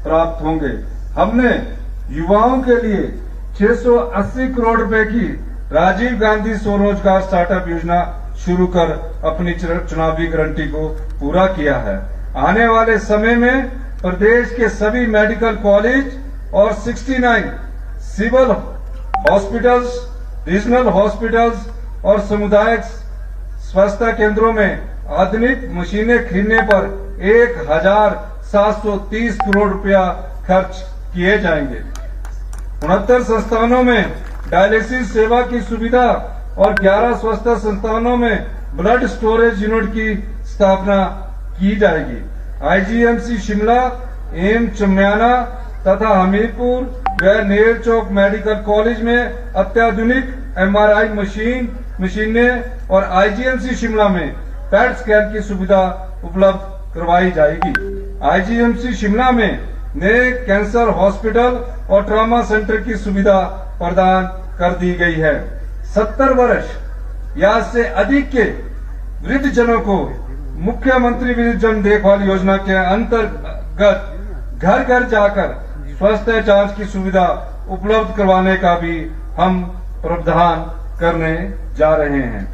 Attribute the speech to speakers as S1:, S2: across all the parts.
S1: प्राप्त होंगे। हमने युवाओं के लिए 680 करोड़ रुपए की राजीव गांधी स्वरोजगार स्टार्टअप योजना शुरू कर अपनी चुनावी गारंटी को पूरा किया है। आने वाले समय में प्रदेश के सभी मेडिकल कॉलेज और 69 सिविल हॉस्पिटल्स, रीजनल हॉस्पिटल्स और सामुदायिक स्वास्थ्य केंद्रों में आधुनिक मशीनें खरीदने पर 1730 करोड़ रुपया खर्च किए जाएंगे। 69 संस्थानों में डायलिसिस सेवा की सुविधा और 11 स्वास्थ्य संस्थानों में ब्लड स्टोरेज यूनिट की स्थापना की जाएगी। आईजीएमसी शिमला, एम्स चम्याना तथा हमीरपुर व नेर चौक मेडिकल कॉलेज में अत्याधुनिक एमआरआई मशीनें और आईजीएमसी शिमला में पैट स्कैन की सुविधा उपलब्ध करवाई जाएगी। आईजीएमसी शिमला में नए कैंसर हॉस्पिटल और ट्रॉमा सेंटर की सुविधा प्रदान कर दी गई है। 70 वर्ष या से अधिक के वृद्ध जनों को मुख्यमंत्री वृद्ध जन देखभाल योजना के अंतर्गत घर घर जाकर स्वास्थ्य जांच की सुविधा उपलब्ध करवाने का भी हम प्रावधान करने जा रहे हैं।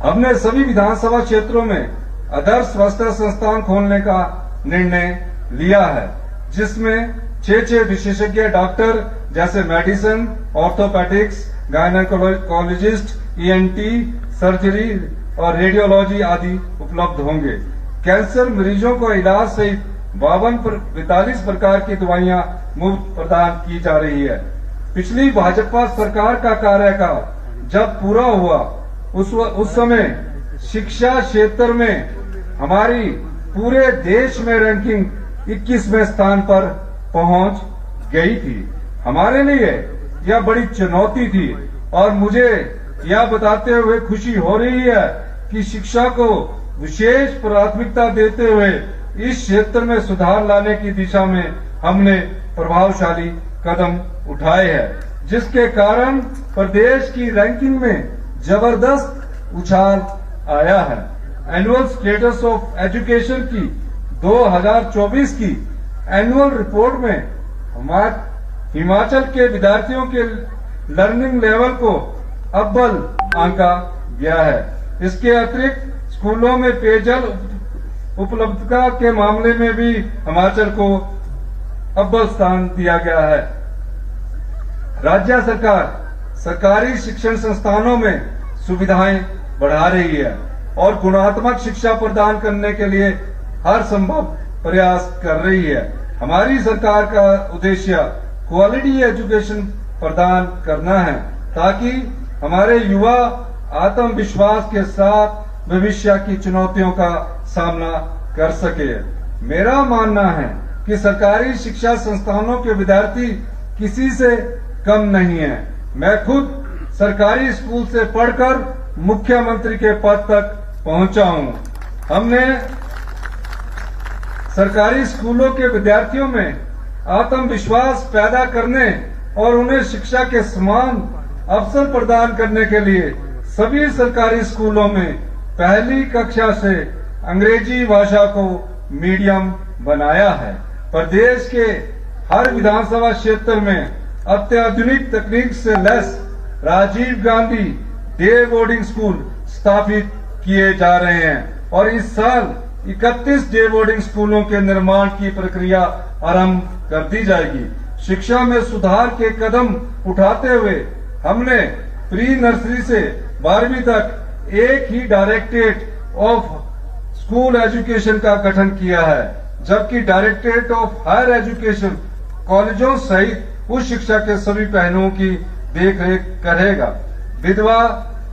S1: हमने सभी विधानसभा क्षेत्रों में आदर्श स्वास्थ्य संस्थान खोलने का निर्णय लिया है, जिसमें 6 विशेषज्ञ डॉक्टर जैसे medicine, orthopaedics, gynaecologist, ENT, surgery और रेडियोलॉजी आदि उपलब्ध होंगे। कैंसर मरीजों को इलाज सहित 42 प्रकार की दवाइयां मुफ्त प्रदान की जा रही है। पिछली भाजपा सरकार का कार्यकाल जब पूरा हुआ उस समय शिक्षा क्षेत्र में हमारी पूरे देश में रैंकिंग 21वें स्थान पर पहुंच गई थी। हमारे लिए यह बड़ी चुनौती थी और मुझे यह बताते हुए खुशी हो रही है कि शिक्षा को विशेष प्राथमिकता देते हुए इस क्षेत्र में सुधार लाने की दिशा में हमने प्रभावशाली कदम उठाए हैं, जिसके कारण प्रदेश की रैंकिंग में जबरदस्त उछाल आया है। एनुअल स्टेटस ऑफ एजुकेशन की 2024 की एनुअल रिपोर्ट में हिमाचल के विद्यार्थियों के लर्निंग लेवल को अव्वल आंका गया है। इसके अतिरिक्त स्कूलों में पेयजल उपलब्धता के मामले में भी हिमाचल को अव्वल स्थान दिया गया है। राज्य सरकार सरकारी शिक्षण संस्थानों में सुविधाएं बढ़ा रही है और गुणात्मक शिक्षा प्रदान करने के लिए हर संभव प्रयास कर रही है। हमारी सरकार का उद्देश्य क्वालिटी एजुकेशन प्रदान करना है ताकि हमारे युवा आत्मविश्वास के साथ भविष्य की चुनौतियों का सामना कर सके। मेरा मानना है कि सरकारी शिक्षा संस्थानों के विद्यार्थी किसी से कम नहीं है। मैं खुद सरकारी स्कूल से पढ़कर मुख्यमंत्री के पद तक पहुंचा हूं। हमने सरकारी स्कूलों के विद्यार्थियों में आत्मविश्वास पैदा करने और उन्हें शिक्षा के समान अवसर प्रदान करने के लिए सभी सरकारी स्कूलों में पहली कक्षा से अंग्रेजी भाषा को मीडियम बनाया है। प्रदेश के हर विधानसभा क्षेत्र में अत्याधुनिक तकनीक से लैस Rajiv Gandhi day boarding school स्थापित किए जा रहे हैं और इस साल 31 डे बोर्डिंग स्कूलों के निर्माण की प्रक्रिया आरंभ कर दी जाएगी। शिक्षा में सुधार के कदम उठाते हुए हमने प्री नर्सरी से 12वीं तक एक ही डायरेक्टरेट ऑफ स्कूल एजुकेशन का गठन किया है, जबकि डायरेक्टरेट ऑफ हायर एजुकेशन कॉलेजों सहित उच्च शिक्षा के सभी पहलुओं की देखरेख करेगा। विधवा,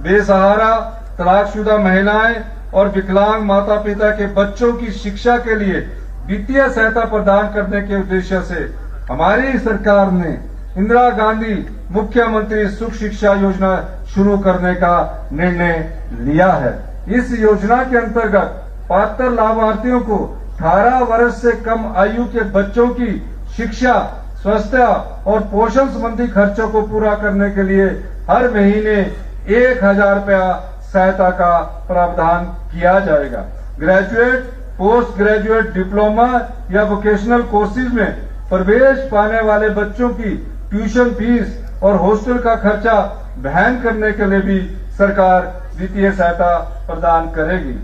S1: बेसहारा, तलाकशुदा महिलाएं और विकलांग माता पिता के बच्चों की शिक्षा के लिए वित्तीय सहायता प्रदान करने के उद्देश्य से हमारी सरकार ने इंदिरा गांधी मुख्यमंत्री सुख शिक्षा योजना शुरू करने का निर्णय लिया है। इस योजना के अंतर्गत पात्र लाभार्थियों को 18 वर्ष से कम आयु के बच्चों की शिक्षा, स्वास्थ्य और पोषण संबंधी खर्चों को पूरा करने के लिए हर महीने 1000 रुपया सहायता का प्रावधान किया जाएगा। ग्रेजुएट पोस्ट ग्रेजुएट डिप्लोमा या वोकेशनल कोर्सेज में प्रवेश पाने वाले बच्चों की ट्यूशन फीस और हॉस्टल का खर्चा वहन करने के लिए भी सरकार वित्तीय सहायता प्रदान करेगी।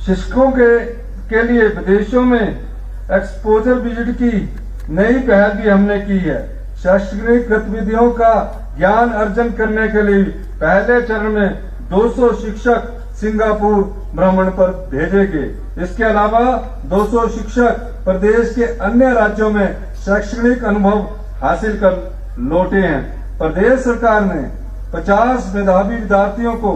S1: शिक्षकों के लिए विदेशों में एक्सपोजर विजिट की नई पहल भी हमने की है। शैक्षणिक गतिविधियों का ज्ञान अर्जन करने के लिए पहले चरण में 200 शिक्षक सिंगापुर भ्रमण पर भेजेंगे। इसके अलावा 200 शिक्षक प्रदेश के अन्य राज्यों में शैक्षणिक अनुभव हासिल कर लौटे हैं। प्रदेश सरकार ने 50 मेधावी विद्यार्थियों को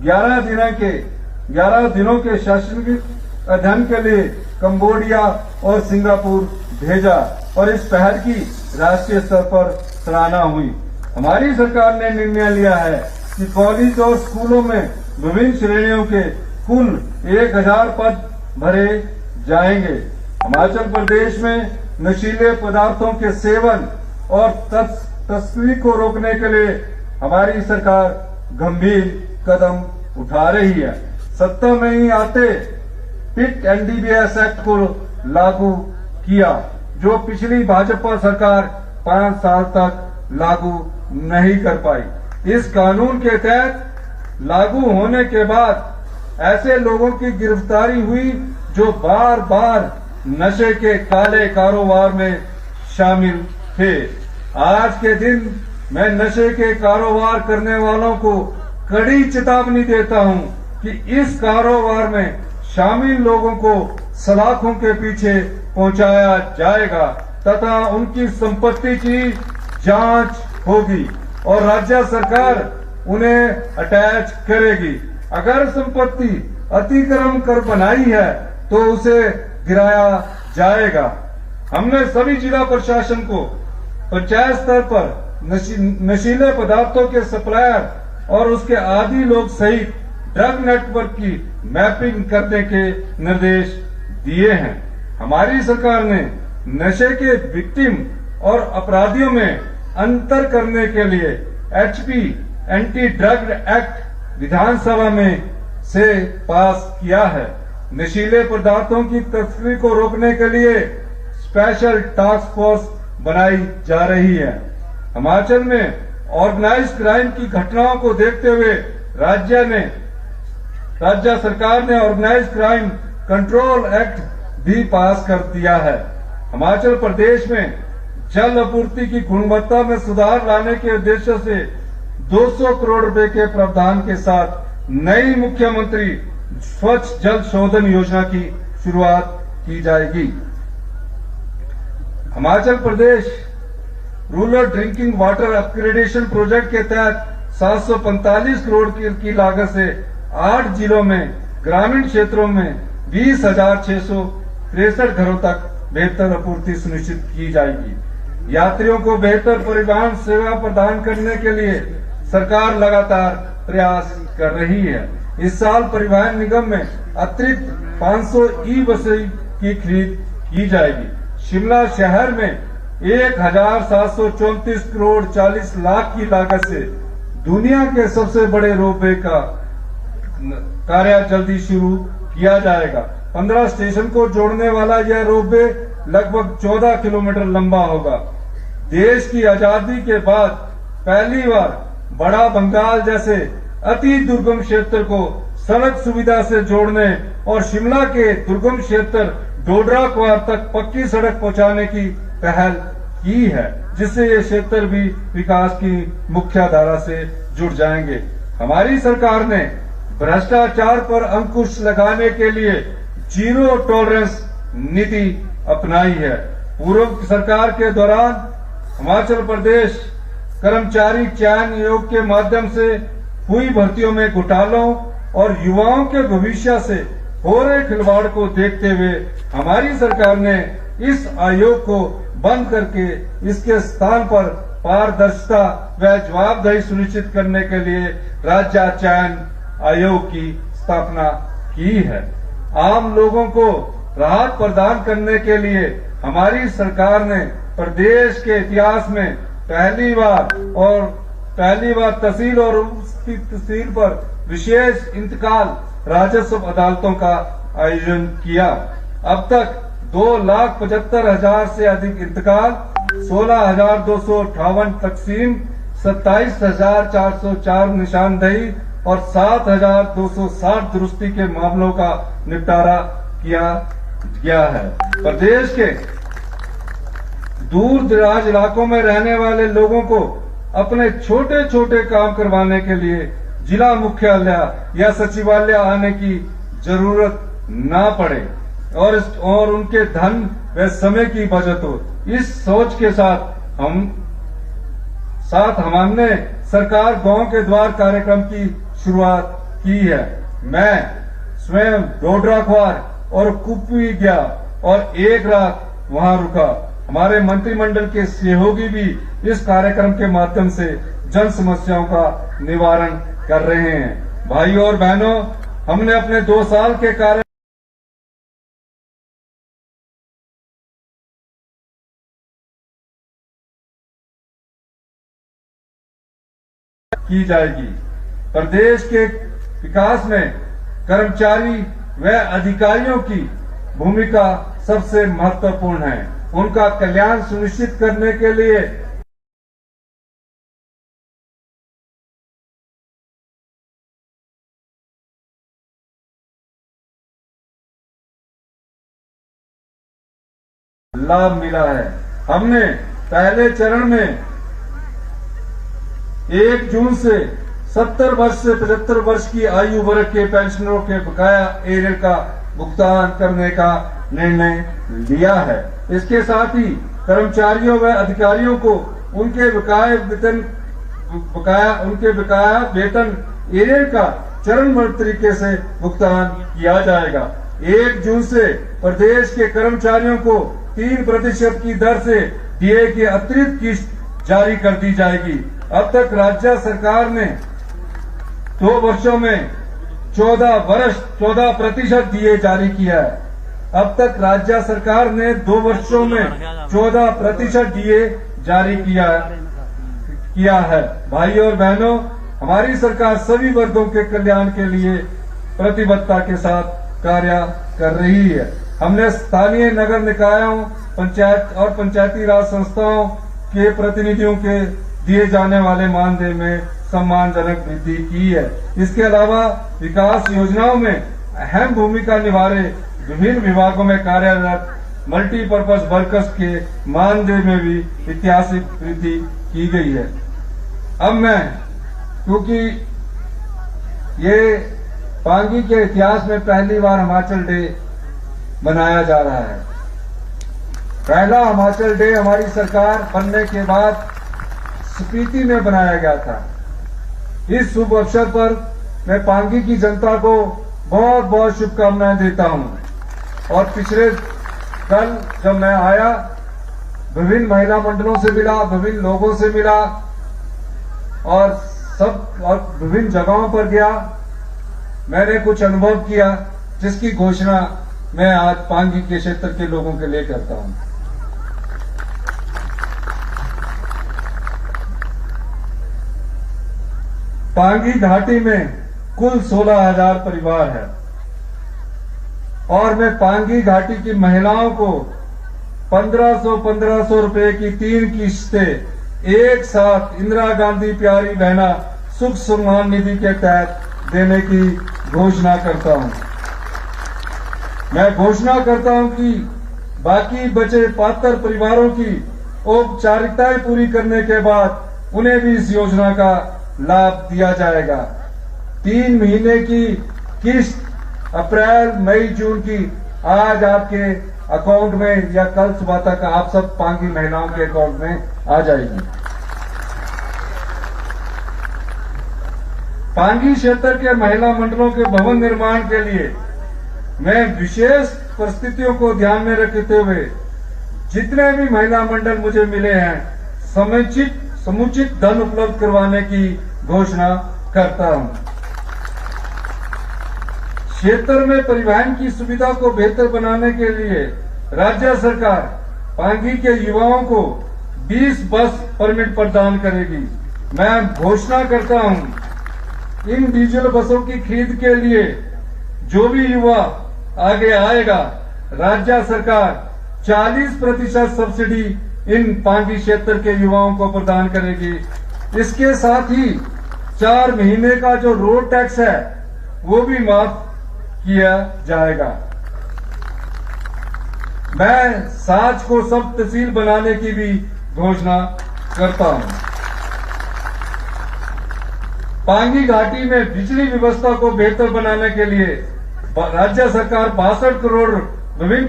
S1: 11 दिनों के शैक्षणिक अध्ययन के लिए कंबोडिया और सिंगापुर भेजा और इस पहल की राष्ट्रीय स्तर पर सराहना हुई। हमारी सरकार ने निर्णय लिया है कि कॉलेज और स्कूलों में विभिन्न श्रेणियों के कुल 1000 पद भरे जाएंगे। हिमाचल प्रदेश में नशीले पदार्थों के सेवन और तस्करी को रोकने के लिए हमारी सरकार गंभीर कदम उठा रही है। सत्ता में ही आते पिट एनडीपीएस एक्ट को लागू किया, जो पिछली भाजपा सरकार 5 साल तक लागू नहीं कर पाई। इस कानून के तहत लागू होने के बाद ऐसे लोगों की गिरफ्तारी हुई जो बार बार नशे के काले कारोबार में शामिल थे। आज के दिन मैं नशे के कारोबार करने वालों को कड़ी चेतावनी देता हूं कि इस कारोबार में शामिल लोगों को सलाखों के पीछे पहुंचाया जाएगा तथा उनकी संपत्ति की जांच होगी और राज्य सरकार उन्हें अटैच करेगी। अगर संपत्ति अतिक्रमण कर बनाई है तो उसे गिराया जाएगा। हमने सभी जिला प्रशासन को पंचायत स्तर पर नशीले पदार्थों के सप्लायर और उसके आदी लोग सहित ड्रग नेटवर्क की मैपिंग करने के निर्देश दिए हैं। हमारी सरकार ने नशे के विक्टिम और अपराधियों में अंतर करने के लिए एचपी एंटी ड्रग एक्ट विधानसभा में से पास किया है। नशीले पदार्थों की तस्करी को रोकने के लिए स्पेशल टास्क फोर्स बनाई जा रही है। हिमाचल में ऑर्गेनाइज्ड क्राइम की घटनाओं को देखते हुए राज्य सरकार ने ऑर्गेनाइज्ड क्राइम कंट्रोल एक्ट भी पास कर दिया है। हिमाचल प्रदेश में जल आपूर्ति की गुणवत्ता में सुधार लाने के उद्देश्य से 200 करोड़ रुपए के प्रावधान के साथ नई मुख्यमंत्री स्वच्छ जल शोधन योजना की शुरुआत की जाएगी। Himachal Pradesh rural drinking water upgradation project के तहत 745 करोड़ की लागत से 8 जिलों में ग्रामीण क्षेत्रों में 20,663 घरों तक बेहतर आपूर्ति सुनिश्चित की जाएगी। यात्रियों को बेहतर परिवहन सेवा प्रदान करने के लिए सरकार लगातार प्रयास कर रही है। इस साल परिवहन निगम में अतिरिक्त 500 ई बसें की खरीद की जाएगी। शिमला शहर में 1,734 करोड़ 40 लाख की लागत से दुनिया के सबसे बड़े रोपवे का कार्य जल्दी शुरू किया जाएगा। 15 स्टेशन को जोड़ने वाला यह रोपवे लगभग 14 किलोमीटर लंबा होगा। देश की आजादी के बाद पहली बार बड़ा बंगाल जैसे अति दुर्गम क्षेत्र को सड़क सुविधा से जोड़ने और शिमला के दुर्गम क्षेत्र डोडरा क्वार तक पक्की सड़क पहुंचाने की पहल की है, जिससे ये क्षेत्र भी विकास की मुख्य धारा से जुड़ जाएंगे। हमारी सरकार ने भ्रष्टाचार पर अंकुश लगाने के लिए जीरो टॉलरेंस नीति अपनाई है। पूर्व सरकार के दौरान हिमाचल प्रदेश कर्मचारी चयन आयोग के माध्यम से हुई भर्तियों में घोटालों और युवाओं के भविष्य से हो रहे खिलवाड़ को देखते हुए हमारी सरकार ने इस आयोग को बंद करके इसके स्थान पर पारदर्शिता व जवाबदेही सुनिश्चित करने के लिए राज्य चयन आयोग की स्थापना की है। आम लोगों को राहत प्रदान करने के लिए हमारी सरकार ने प्रदेश के इतिहास में पहली बार तहसील और उप तहसील पर विशेष इंतकाल
S2: राजस्व अदालतों का आयोजन किया। अब तक 2,75,000 से अधिक इंतकाल, 16,258 तकसीम, 27,404 निशानदही और 7,260 दुरुस्ती के मामलों का निपटारा किया गया है। प्रदेश के दूर दराज इलाकों में रहने वाले लोगों को अपने छोटे छोटे काम करवाने के लिए जिला मुख्यालय या सचिवालय आने की जरूरत ना पड़े और उनके धन व समय की बचत हो। इस सोच के साथ हमने सरकार गांव के द्वार कार्यक्रम की शुरुआत की है। मैं स्वयं डोडराख्वार और कुपवी गया और एक रात वहां रुका। हमारे मंत्रिमंडल के सहयोगी भी इस कार्यक्रम के माध्यम से जन समस्याओं का निवारण कर रहे हैं। भाइयों और बहनों, हमने अपने 2 साल के कार्य की जाएगी। प्रदेश के विकास में कर्मचारी व अधिकारियों की भूमिका सबसे महत्वपूर्ण है। उनका कल्याण सुनिश्चित करने के लिए लाभ मिला है। हमने पहले चरण में 1 जून से 70 वर्ष से 75 वर्ष की आयु वर्ग के पेंशनरों के बकाया एरियर का भुगतान करने का निर्णय लिया है। इसके साथ ही कर्मचारियों व अधिकारियों को उनके बकाया वेतन एरियर का चरणबद्ध तरीके से भुगतान किया जाएगा। 1 जून से प्रदेश के कर्मचारियों को 3% की दर से डीए की अतिरिक्त किस्त जारी कर दी जाएगी। अब तक राज्य सरकार ने 2 वर्षों में 14% डीए जारी किया है। अब तक राज्य सरकार ने 2 वर्षों में 14% डीए जारी किया है। भाइयों और बहनों, हमारी सरकार सभी वर्गों के कल्याण के लिए प्रतिबद्धता के साथ कार्य कर रही है। हमने स्थानीय नगर निकायों, पंचायत और पंचायती राज संस्थाओं के प्रतिनिधियों के दिए जाने वाले मानदेय में सम्मानजनक वृद्धि की है। इसके अलावा विकास योजनाओं में अहम भूमिका निभा रहे विभिन्न विभागों में कार्यरत मल्टीपर्पज वर्कर्स के मानदेय में भी ऐतिहासिक वृद्धि की गई है। अब मैं, क्योंकि ये पांगी के इतिहास में पहली बार हिमाचल डे मनाया जा रहा है। पहला हिमाचल डे हमारी सरकार बनने के बाद स्पीति में बनाया गया था। इस शुभ अवसर पर मैं पांगी की जनता को बहुत बहुत शुभकामनाएं देता हूं। और पिछले कल जब मैं आया, विभिन्न महिला मंडलों से मिला, विभिन्न लोगों से मिला और विभिन्न जगहों पर गया, मैंने कुछ अनुभव किया जिसकी घोषणा मैं आज पांगी के क्षेत्र के लोगों के लिए करता हूं। पांगी घाटी में कुल 16,000 परिवार है और मैं पांगी घाटी की महिलाओं को 1500 रुपए की 3 किस्तें एक साथ इंदिरा गांधी प्यारी बहना सुख सम्मान निधि के तहत देने की घोषणा करता हूं। मैं घोषणा करता हूं कि बाकी बचे पात्र परिवारों की औपचारिकताएं पूरी करने के बाद उन्हें भी इस योजना का लाभ दिया जाएगा। 3 महीने की किस्त अप्रैल, मई, जून की आज आपके अकाउंट में या कल सुबह तक आप सब पांगी महिलाओं के अकाउंट में आ जाएगी। पांगी क्षेत्र के महिला मंडलों के भवन निर्माण के लिए मैं विशेष परिस्थितियों को ध्यान में रखते हुए जितने भी महिला मंडल मुझे मिले हैं समुचित धन उपलब्ध करवाने की घोषणा करता हूं। क्षेत्र में परिवहन की सुविधा को बेहतर बनाने के लिए राज्य सरकार पांगी के युवाओं को 20 बस परमिट प्रदान करेगी। मैं घोषणा करता हूं, इन डीजल बसों की खरीद के लिए जो भी युवा आगे आएगा, राज्य सरकार 40% सब्सिडी इन पांगी क्षेत्र के युवाओं को प्रदान करेगी। इसके साथ ही 4 महीने का जो रोड टैक्स है वो भी माफ किया जाएगा। मैं साज को सब तहसील बनाने की भी घोषणा करता हूं। पांगी घाटी में बिजली व्यवस्था को बेहतर बनाने के लिए राज्य सरकार 62 करोड़ की विभिन्न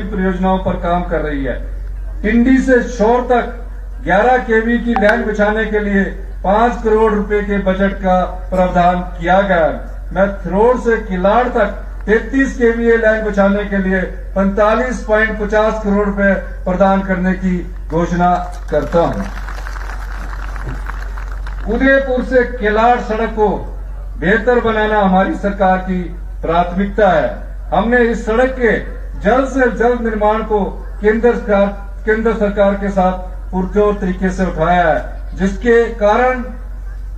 S2: परियोजनाओं पर काम कर रही है। टिंडी से शोर तक 11 केवी की लाइन बिछाने के लिए 5 करोड़ रुपए के बजट का प्रावधान किया गया है। मैं थ्रोड से किलाड़ तक 33 केवीए लाइन बिछाने के लिए 45.50 करोड़ रुपए प्रदान करने की घोषणा करता हूं। उदयपुर से किलाड़ सड़क को बेहतर बनाना हमारी सरकार की प्राथमिकता है। हमने इस सड़क के जल्द से जल्द निर्माण को केंद्र सरकार के साथ पुरजोर तरीके से उठाया है, जिसके कारण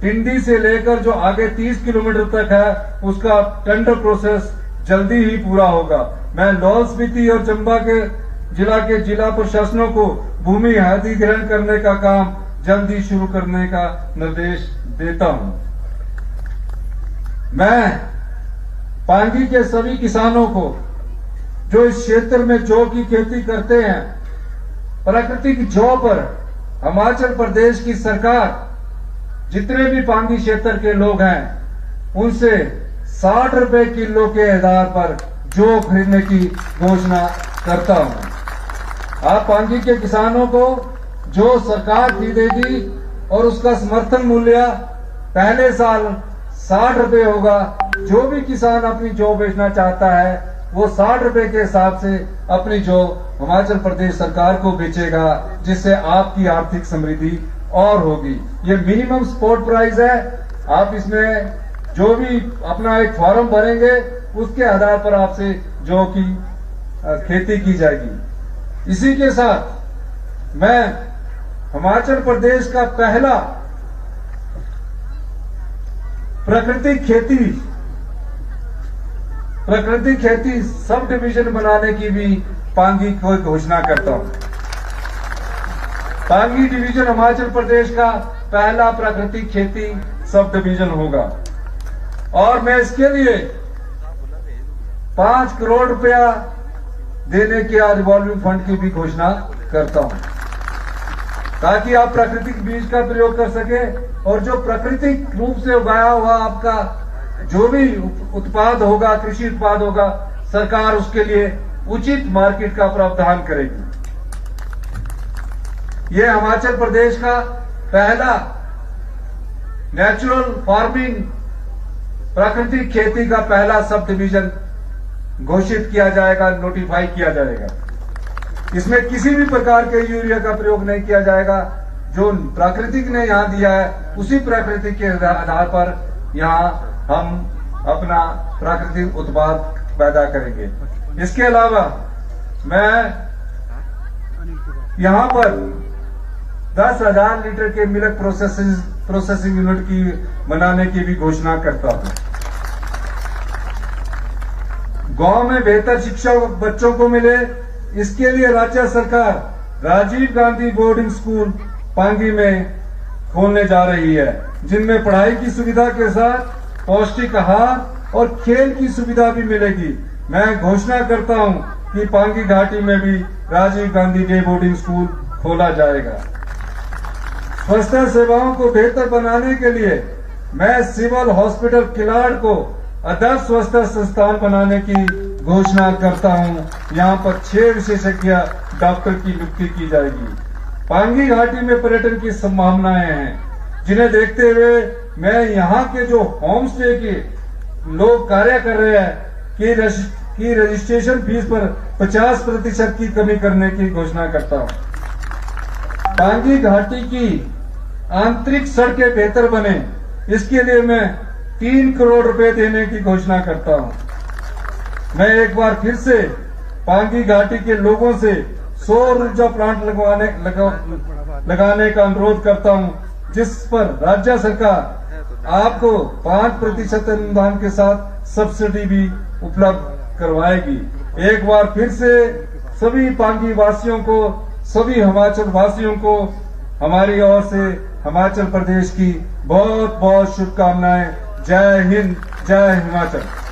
S2: टिंडी से लेकर जो आगे 30 किलोमीटर तक है उसका टेंडर प्रोसेस जल्दी ही पूरा होगा। मैं लाहौल स्पीति और चंबा के जिला प्रशासनों को भूमि अधिग्रहण करने का काम जल्दी शुरू करने का निर्देश देता हूं। मैं पांगी के सभी किसानों को जो इस क्षेत्र में जौ की खेती करते हैं, प्राकृतिक जौ पर हिमाचल प्रदेश की सरकार जितने भी पांगी क्षेत्र के लोग हैं उनसे 60 रुपए किलो के आधार पर जौ खरीदने की घोषणा करता हूं। आप पांगी के किसानों को जो सरकार खरीदेगी और उसका समर्थन मूल्य पहले साल 60 रुपए होगा। जो भी किसान अपनी जौ बेचना चाहता है वो 60 रुपए के हिसाब से अपनी जौ हिमाचल प्रदेश सरकार को बेचेगा, जिससे आपकी आर्थिक समृद्धि और होगी। ये मिनिमम सपोर्ट प्राइस है। आप इसमें जो भी अपना एक फॉर्म भरेंगे उसके आधार पर आपसे जौ की खेती की जाएगी। इसी के साथ मैं हिमाचल प्रदेश का पहला प्राकृतिक खेती सब डिवीजन बनाने की भी पांगी को घोषणा करता हूं। पांगी डिवीजन हिमाचल प्रदेश का पहला प्राकृतिक खेती सब डिवीजन होगा और मैं इसके लिए 5 करोड़ रुपया देने के रिवॉल्विंग फंड की भी घोषणा करता हूं, ताकि आप प्राकृतिक बीज का प्रयोग कर सके और जो प्राकृतिक रूप से उगाया हुआ आपका जो भी उत्पाद होगा, कृषि उत्पाद होगा, सरकार उसके लिए उचित मार्केट का प्रावधान करेगी। यह हिमाचल प्रदेश का पहला नेचुरल फार्मिंग प्राकृतिक खेती का पहला सब डिवीजन घोषित किया जाएगा, नोटिफाई किया जाएगा। इसमें किसी भी प्रकार के यूरिया का प्रयोग नहीं किया जाएगा। जो प्राकृतिक ने यहां दिया है उसी प्राकृतिक के आधार पर यहां हम अपना प्राकृतिक उत्पाद पैदा करेंगे। इसके अलावा मैं यहां पर 10,000 लीटर के मिल्क प्रोसेसिंग यूनिट की बनाने की भी घोषणा करता हूं। गांव में बेहतर शिक्षा बच्चों को मिले, इसके लिए राज्य सरकार राजीव गांधी बोर्डिंग स्कूल पांगी में खोलने जा रही है, जिनमें पढ़ाई की सुविधा के साथ पौष्टिक आहार और खेल की सुविधा भी मिलेगी। मैं घोषणा करता हूं कि पांगी घाटी में भी Rajiv Gandhi day boarding school खोला जाएगा। स्वास्थ्य सेवाओं को बेहतर बनाने के लिए मैं सिविल हॉस्पिटल किलाड़ को आदर्श स्वास्थ्य संस्थान बनाने की घोषणा करता हूं। यहां पर 6 विशेषज्ञ डॉक्टर की नियुक्ति की जाएगी। पांगी घाटी में पर्यटन की संभावनाएं हैं, जिन्हें देखते हुए मैं यहां के जो होम स्टे के लोग कार्य कर रहे हैं कि रजिस्ट्रेशन फीस पर 50% की कमी करने की घोषणा करता हूं। पांगी घाटी की आंतरिक सड़कें बेहतर बने, इसके लिए मैं 3 करोड़ रुपए देने की घोषणा करता हूं। मैं एक बार फिर से पांगी घाटी के लोगों से सौर ऊर्जा प्लांट लगाने का अनुरोध करता हूं, जिस पर राज्य सरकार आपको 5% अनुदान के साथ सब्सिडी भी उपलब्ध करवाएगी। एक बार फिर से सभी पांगी वासियों को, सभी हिमाचल वासियों को हमारी ओर से हिमाचल प्रदेश की बहुत बहुत शुभकामनाएं। जय हिंद, जय हिमाचल।